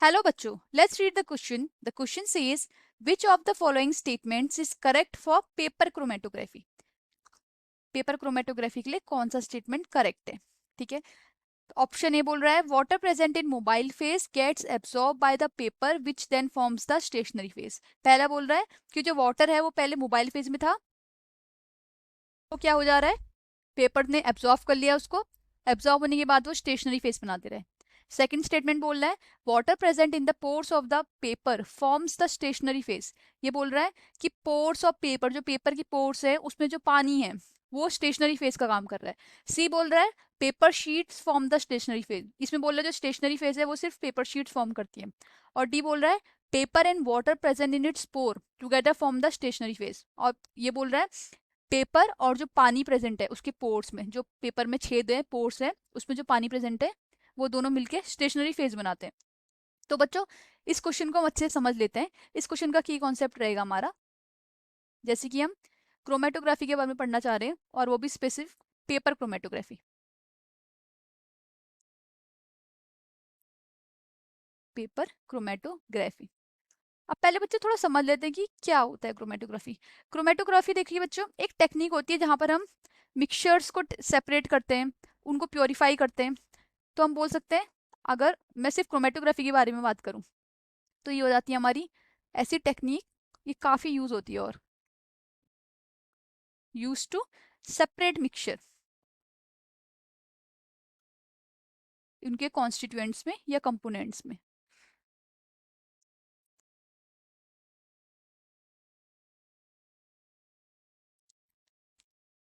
Hello बच्चों, let's read the question. The question says, which of the following statements is correct for paper chromatography? Paper chromatography के लिए कौन सा statement correct है? ठीक है, ऑप्शन ए बोल रहा है water present in mobile phase gets absorb by the paper which then forms the stationary phase. पहला बोल रहा है कि जो वाटर है वो पहले मोबाइल फेस में था, तो क्या हो जा रहा है, पेपर ने एब्जॉर्व कर लिया उसको, एब्जॉर्व होने के बाद वो स्टेशनरी फेस बनाते रहे। सेकंड स्टेटमेंट बोल रहा है water present in the pores of the paper forms the stationary phase. ये बोल रहा है कि पोर्स ऑफ पेपर, जो पेपर की पोर्स है उसमें जो पानी है वो स्टेशनरी फेस का काम कर रहा है। सी बोल रहा है paper sheets form the stationary phase. इसमें बोल रहा है जो स्टेशनरी फेस है वो सिर्फ पेपर शीट्स फॉर्म करती है। और डी बोल रहा है paper and water present in its pore together form the stationary phase. और ये बोल रहा है पेपर और जो पानी प्रेजेंट है उसके पोर्स में, जो पेपर में छेद है पोर्स है उसमें जो पानी प्रेजेंट है वो दोनों मिलके स्टेशनरी फेज बनाते हैं। तो बच्चों इस क्वेश्चन को हम अच्छे से समझ लेते हैं। इस क्वेश्चन का की कॉन्सेप्ट रहेगा हमारा, जैसे कि हम क्रोमेटोग्राफी के बारे में पढ़ना चाह रहे हैं और वो भी specific paper chromatography. Paper chromatography, अब पहले बच्चे थोड़ा समझ लेते हैं कि क्या होता है क्रोमेटोग्राफी। क्रोमेटोग्राफी देखिए बच्चों, एक टेक्निक होती है जहां पर हम मिक्सचर्स को सेपरेट करते हैं, उनको प्योरीफाई करते हैं। तो हम बोल सकते हैं, अगर मैं सिर्फ क्रोमेटोग्राफी के बारे में बात करूं तो ये हो जाती है हमारी ऐसी टेक्निक, ये काफ़ी यूज़ होती है और यूज टू सेपरेट मिक्सचर उनके कॉन्स्टिट्यूएंट्स में या कंपोनेंट्स में।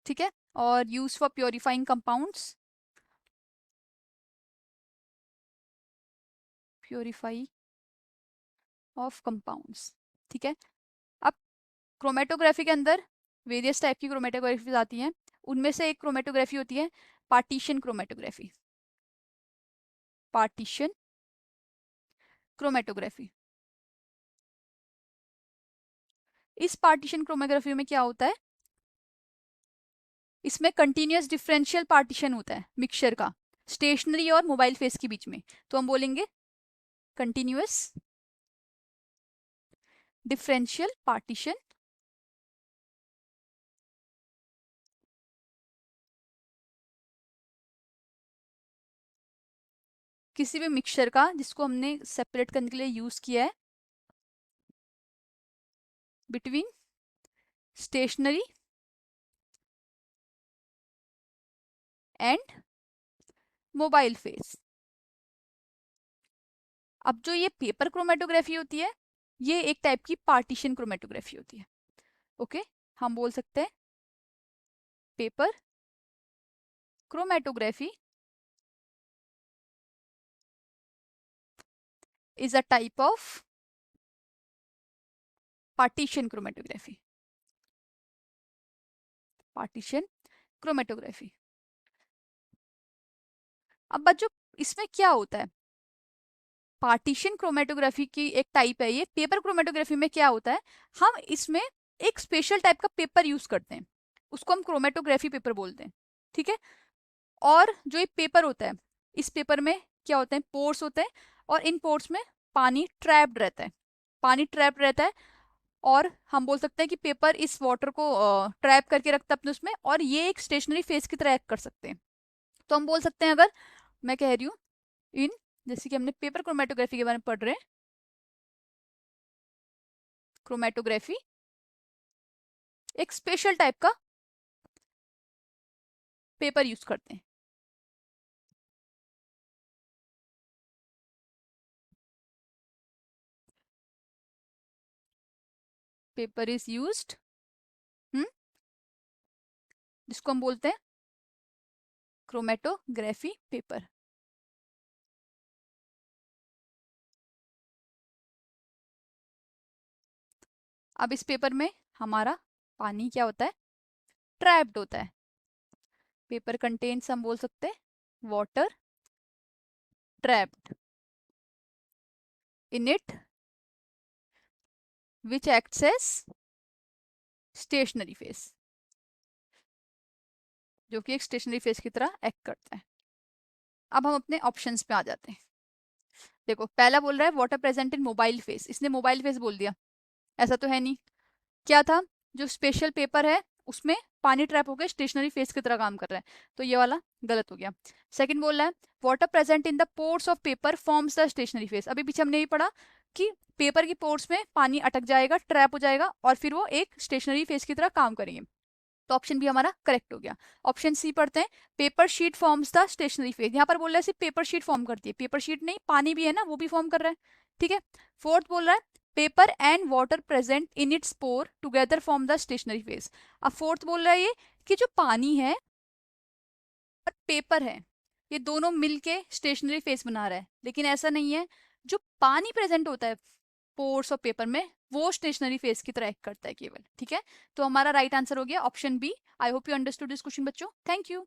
ठीक है, और use for purifying compounds, purify of compounds. ठीक है, अब क्रोमेटोग्राफी के अंदर वेरियस टाइप की क्रोमेटोग्राफी आती हैं। उनमें से एक क्रोमेटोग्राफी होती है पार्टीशन क्रोमेटोग्राफी। पार्टीशन क्रोमेटोग्राफी, इस पार्टीशन क्रोमेटोग्राफी में क्या होता है, इसमें कंटिन्यूअस डिफरेंशियल पार्टीशन होता है मिक्सचर का स्टेशनरी और मोबाइल फेस के बीच में। तो हम बोलेंगे कंटिन्यूअस डिफरेंशियल पार्टीशन किसी भी मिक्सचर का जिसको हमने सेपरेट करने के लिए यूज किया है between stationary and mobile phase. अब जो ये पेपर क्रोमेटोग्राफी होती है ये एक टाइप की पार्टीशन क्रोमेटोग्राफी होती है। ओके, हम बोल सकते हैं paper chromatography is a type of partition chromatography. Partition chromatography, अब बच्चों इसमें क्या होता है, पार्टीशन क्रोमेटोग्राफी की एक टाइप है ये। पेपर क्रोमेटोग्राफी में क्या होता है, हम इसमें एक स्पेशल टाइप का पेपर यूज करते हैं, उसको हम क्रोमेटोग्राफी पेपर बोलते हैं। ठीक है, और जो ये पेपर होता है इस पेपर में क्या होते हैं, पोर्स होते हैं और इन पोर्स में पानी ट्रैप्ड रहता है। पानी ट्रैप रहता है और हम बोल सकते हैं कि पेपर इस वाटर को ट्रैप करके रखता है अपने उसमें, और ये एक स्टेशनरी फेस की तरह एक्ट कर सकते हैं। तो हम बोल सकते हैं, अगर मैं कह रही हूँ इन, जैसे कि हमने पेपर क्रोमेटोग्राफी के बारे में पढ़ रहे हैं, क्रोमेटोग्राफी एक स्पेशल टाइप का पेपर यूज करते हैं। पेपर इज यूज्ड, जिसको हम बोलते हैं क्रोमेटोग्राफी पेपर। अब इस पेपर में हमारा पानी क्या होता है, ट्रैप्ड होता है। पेपर कंटेन्स हम बोल सकते हैं water trapped in it which acts as stationary phase, जो कि एक स्टेशनरी फेस की तरह एक्ट करता है। अब हम अपने ऑप्शंस पे आ जाते हैं। देखो पहला बोल रहा है water present in mobile face, इसने मोबाइल फेस बोल दिया, ऐसा तो है नहीं। क्या था, जो स्पेशल पेपर है उसमें पानी ट्रैप होकर स्टेशनरी फेस की तरह काम कर रहा है, तो ये वाला गलत हो गया। सेकंड बोल रहा है water present in the pores of paper forms the stationary phase, अभी पीछे हमने ये पढ़ा कि पेपर की पोर्स में पानी अटक जाएगा, ट्रैप हो जाएगा और फिर वो एक स्टेशनरी फेस की तरह काम करेंगे, तो ऑप्शन बी हमारा करेक्ट हो गया। ऑप्शन सी पढ़ते हैं, paper sheet forms the stationary phase, यहाँ पर बोल रहा है सिर्फ पेपर शीट फॉर्म करती है, पेपर शीट नहीं पानी भी है ना वो भी फॉर्म कर रहा है, ठीक है। फोर्थ बोल रहा है paper and water present in its pore together form the stationary phase. अब फोर्थ बोल रहा है ये कि जो पानी है और पेपर है ये दोनों मिलके स्टेशनरी फेस बना रहा है, लेकिन ऐसा नहीं है, जो पानी प्रेजेंट होता है पोर्स और पेपर में वो स्टेशनरी फेस की तरह एक्ट करता है केवल, ठीक है। तो हमारा राइट आंसर हो गया option B. I hope you understood this question बच्चों, थैंक यू।